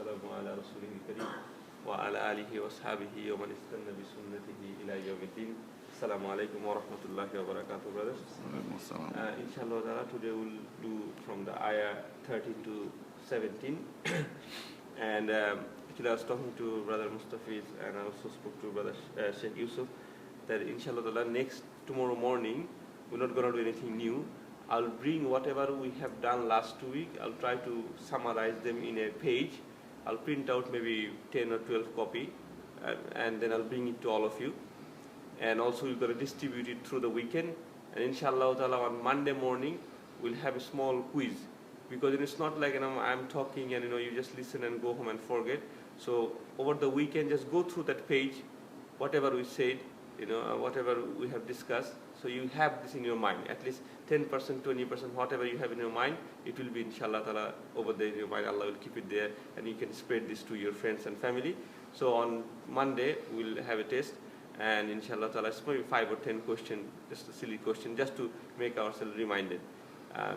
والسلام على رسوله الكريم وعلى آله وأصحابه ومن استنى بسنته إلى يوم الدين. Assalamu alaikum wa rahmatullahi wa barakatuh, brothers. Inshallah ta'ala, today we'll do from the ayah 13 to 17. And actually I was talking to Brother Mustafiz and I also spoke to Brother Sheikh Yusuf that inshallah ta'ala tomorrow morning we're not going to do anything new. I'll bring whatever we have done last 2 weeks. I'll try to summarize them in a page. I'll print out maybe 10 or 12 copy and then I'll bring it to all of you. And also we're going to distribute it through the weekend. And inshallah ta'ala on Monday morning we'll have a small quiz, because it's not like I'm talking and you just listen and go home and forget. So over the weekend just go through that page, whatever we said, whatever we have discussed, so you have this in your mind, at least 10%, 20%, whatever you have in your mind, it will be inshallah ta'ala over there in your mind. Allah will keep it there and you can spread this to your friends and family. So on Monday we'll have a test, and inshallah ta'ala it's maybe 5 or 10 questions, just a silly question, just to make ourselves reminded.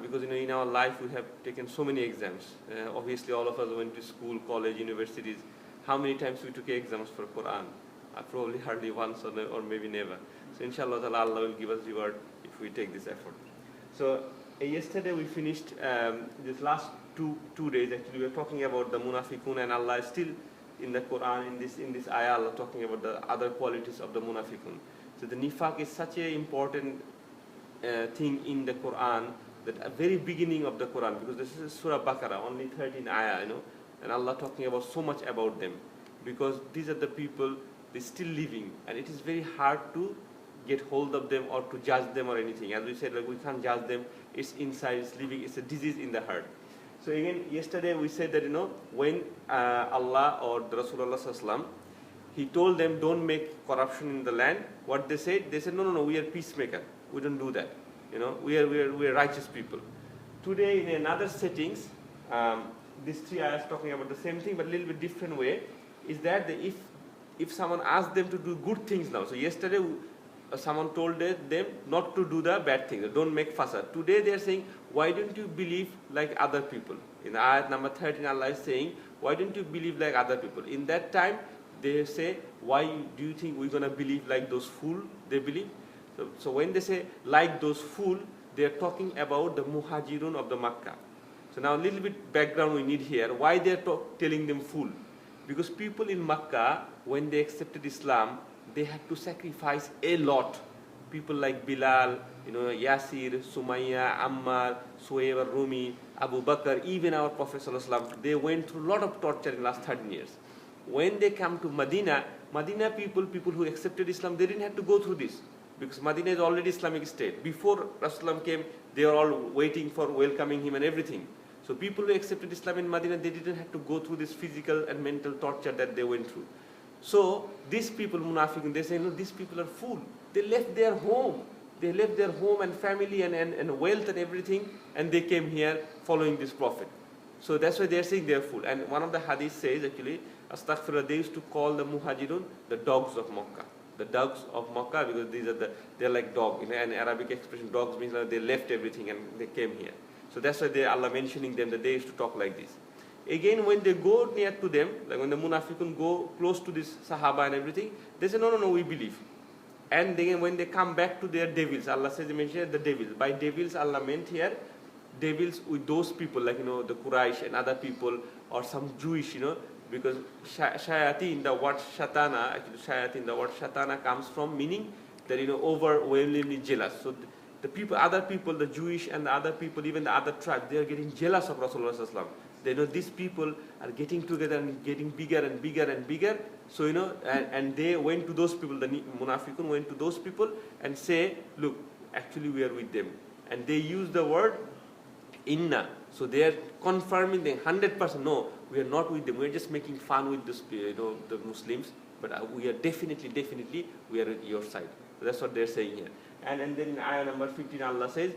Because in our life we have taken so many exams. Obviously all of us went to school, college, universities. How many times we took exams for Quran? Probably hardly once or maybe never. So inshallah ta'ala Allah will give us reward if we take this effort. So yesterday we finished this last two days. Actually we were talking about the munafiqun, and Allah is still in the Quran, in this ayah, Allah talking about the other qualities of the munafiqun. So the nifaq is such an important thing in the Quran, that at the very beginning of the Quran, because this is Surah Baqarah, only 13 ayah, and Allah talking about so much about them, because these are the people, they're still living, and it is very hard to get hold of them or to judge them or anything. As we said, like we can't judge them, it's inside, it's living, it's a disease in the heart. So again, yesterday we said that, when Allah or the Rasulullah Sallallahu, he told them don't make corruption in the land. What they said, no, we are peacemaker. We don't do that. We are righteous people. Today in another settings, these three ayahs talking about the same thing but a little bit different way, is that if someone asks them to do good things now. So yesterday someone told them not to do the bad things, don't make fuss. Today they are saying, why don't you believe like other people? In ayat number 13, Allah is saying, why don't you believe like other people? In that time, they say, why do you think we're going to believe like those fools they believe? So when they say like those fools, they are talking about the muhajirun of the Makkah. So now a little bit background we need here. Why they are telling them fool? Because people in Makkah, when they accepted Islam, they had to sacrifice a lot. People like Bilal, Yasir, Sumayya, Ammar, Suhaib Rumi, Abu Bakr, even our Prophet ﷺ, they went through a lot of torture in the last 13 years. When they come to Medina people who accepted Islam, they didn't have to go through this, because Medina is already Islamic state. Before Rasulullah came, they were all waiting for welcoming him and everything. So people who accepted Islam in Medina, they didn't have to go through this physical and mental torture that they went through. So these people, munafiqun, they say, no, these people are fools. They left their home. They left their home and family and wealth and everything, and they came here following this Prophet. So that's why they're saying they're fool. And one of the hadith says, actually, astaghfirullah, they used to call the muhajirun the dogs of Makkah. The dogs of Makkah, because they're like dog. An Arabic expression, dogs means that they left everything and they came here. So that's why Allah mentioning them, that they used to talk like this. Again, when they go near to them, like when the munafiqun go close to this Sahaba and everything, they say, no, we believe. And then when they come back to their devils, Allah says, they mentioned the devils. By devils, Allah meant here, devils with those people, like, the Quraysh and other people, or some Jewish, because shayateen, the word shatana, actually shayateen, the word shatana comes from meaning that, overwhelmingly jealous. So the people, other people, the Jewish and the other people, even the other tribes, they are getting jealous of Rasulullah Sallallahu. They know these people are getting together and getting bigger and bigger and bigger. So, and they went to those people, the munafiqun went to those people and say, look, actually we are with them. And they use the word inna. So they are confirming them 100%, no, we are not with them. We are just making fun with this, the Muslims. But we are definitely, we are at your side. So that's what they're saying here. And then in ayah number 15, Allah says,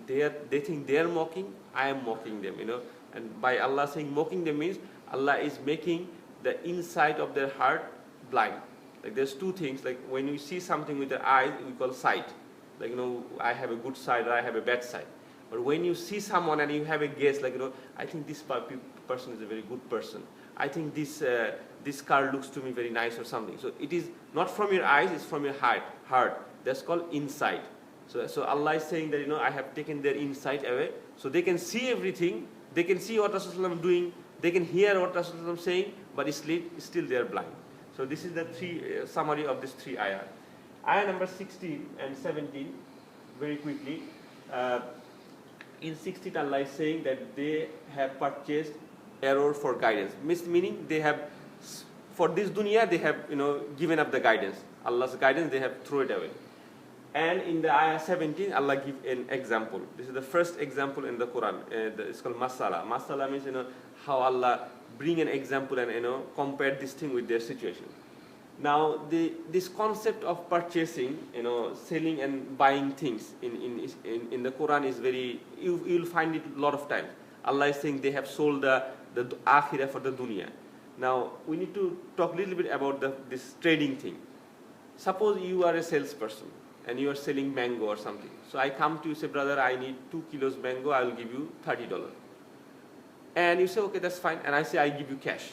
they think they are mocking, I am mocking them, And by Allah saying mocking them means Allah is making the inside of their heart blind. Like there's two things, like when you see something with the eyes, we call sight. Like, I have a good side or I have a bad side. But when you see someone and you have a guess, like, I think this person is a very good person. I think this car looks to me very nice or something. So it is not from your eyes, it's from your heart. That's called insight. So Allah is saying that, I have taken their insight away. So they can see everything. They can see what Rasulullah is doing. They can hear what Rasulullah is saying, but still they are blind. So this is the summary of these 3 ayah. Ayah number 16 and 17, very quickly. In 16, Allah is saying that they have purchased error for guidance. Meaning they have, for this dunya, they have given up the guidance. Allah's guidance, they have thrown it away. And in the ayah 17, Allah give an example. This is the first example in the Quran. It's called masala. Masala means how Allah bring an example and compare this thing with their situation. Now this concept of purchasing, selling and buying things in the Quran is very, you'll find it a lot of times. Allah is saying they have sold the akhirah for the dunya. Now we need to talk a little bit about this trading thing. Suppose you are a salesperson and you are selling mango or something. So I come to you, say, brother, I need 2 kilos mango, I will give you $30. And you say, okay, that's fine. And I say, I give you cash.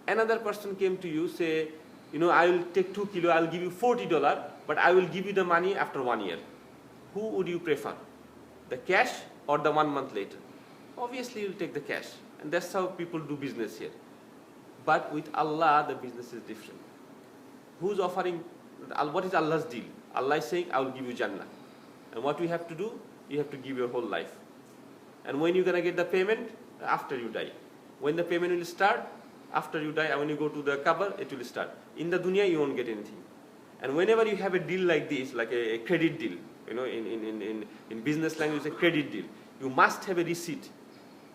Another person came to you, say, I will take 2 kilos, I will give you $40, but I will give you the money after 1 year. Who would you prefer? The cash or the 1 month later? Obviously, you'll take the cash. And that's how people do business here. But with Allah, the business is different. Who's offering, what is Allah's deal? Allah is saying, I will give you Jannah. And what you have to do? You have to give your whole life. And when you're going to get the payment? After you die. When the payment will start? After you die. And when you go to the cover, it will start. In the dunya, you won't get anything. And whenever you have a deal like this, like a credit deal, in business language, it's a credit deal. You must have a receipt.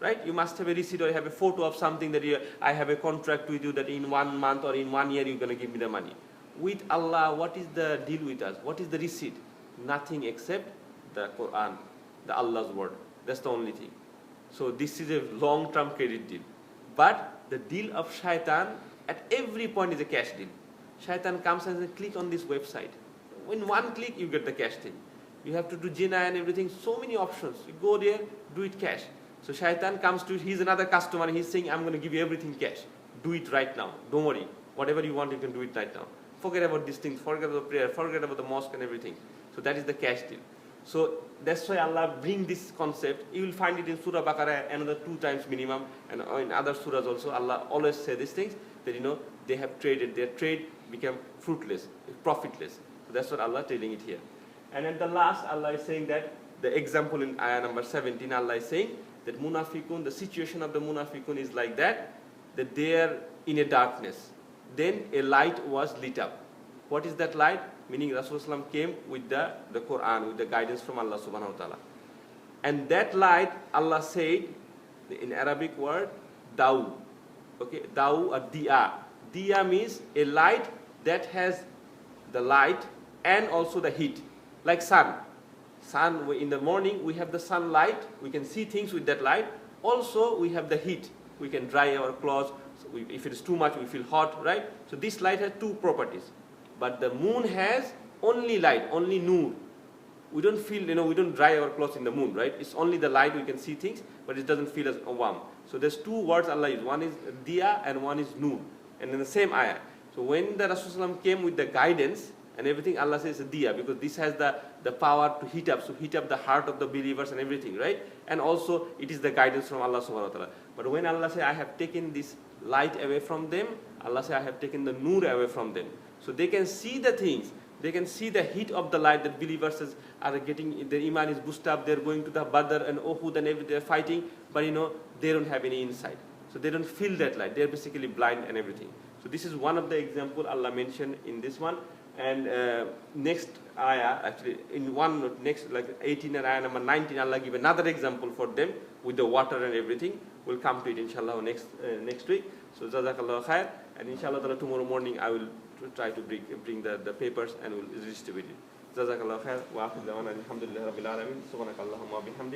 Right? You must have a receipt or have a photo of something that I have a contract with you that in 1 month or in 1 year you're going to give me the money. With Allah, what is the deal with us? What is the receipt? Nothing except the Quran, the Allah's word. That's the only thing. So this is a long-term credit deal. But the deal of shaitan at every point is a cash deal. Shaitan comes and says, click on this website. In 1 click, you get the cash thing. You have to do jina and everything. So many options. You go there, do it cash. So shaitan comes to, he's another customer, he's saying, I'm going to give you everything cash. Do it right now. Don't worry. Whatever you want, you can do it right now. Forget about these things, forget about prayer, forget about the mosque and everything. So that is the cash deal. So that's why Allah bring this concept. You will find it in Surah Baqarah another 2 times minimum, and in other surahs also. Allah always say these things, that they have traded, their trade became fruitless, profitless. So that's what Allah telling it here. And at the last, Allah is saying that, the example in ayah number 17, Allah is saying that munafiqun, the situation of the munafiqun is like that they are in a darkness. Then a light was lit up. What is that light? Meaning Rasulullah came with the Quran, with the guidance from Allah subhanahu wa ta'ala. And that light, Allah said, in Arabic word, daw. Okay, daw or diya. Diya means a light that has the light and also the heat. Like sun. Sun, in the morning we have the sunlight, we can see things with that light. Also we have the heat. We can dry our clothes. So if it is too much, we feel hot, right? So this light has 2 properties. But the moon has only light, only noor. We don't feel, we don't dry our clothes in the moon, right? It's only the light, we can see things, but it doesn't feel as warm. So there's 2 words Allah used. One is diya and one is noor. And in the same ayah. So when the Rasulullah came with the guidance and everything, Allah says diya, because this has the power to heat up. So heat up the heart of the believers and everything, right? And also it is the guidance from Allah subhanahu wa ta'ala. But when Allah says, I have taken this light away from them, Allah says, I have taken the noor away from them. So they can see the things. They can see the heat of the light that believers are getting. Their iman is boosted up. They're going to the Badr and Uhud and everything. They're fighting, but they don't have any insight. So they don't feel that light. They're basically blind and everything. So this is one of the example Allah mentioned in this one. And next ayah, actually in one next, like 18 and ayah number 19, Allah give another example for them with the water and everything. We'll come to it inshallah next week. So jazakallah khair. And inshallah tomorrow morning I will try to bring the papers and we'll distribute it. Jazakallah khair. Wa akhir da'wana alhamdulillahi rabbil alamin. Subhanakallahumma bihamdik.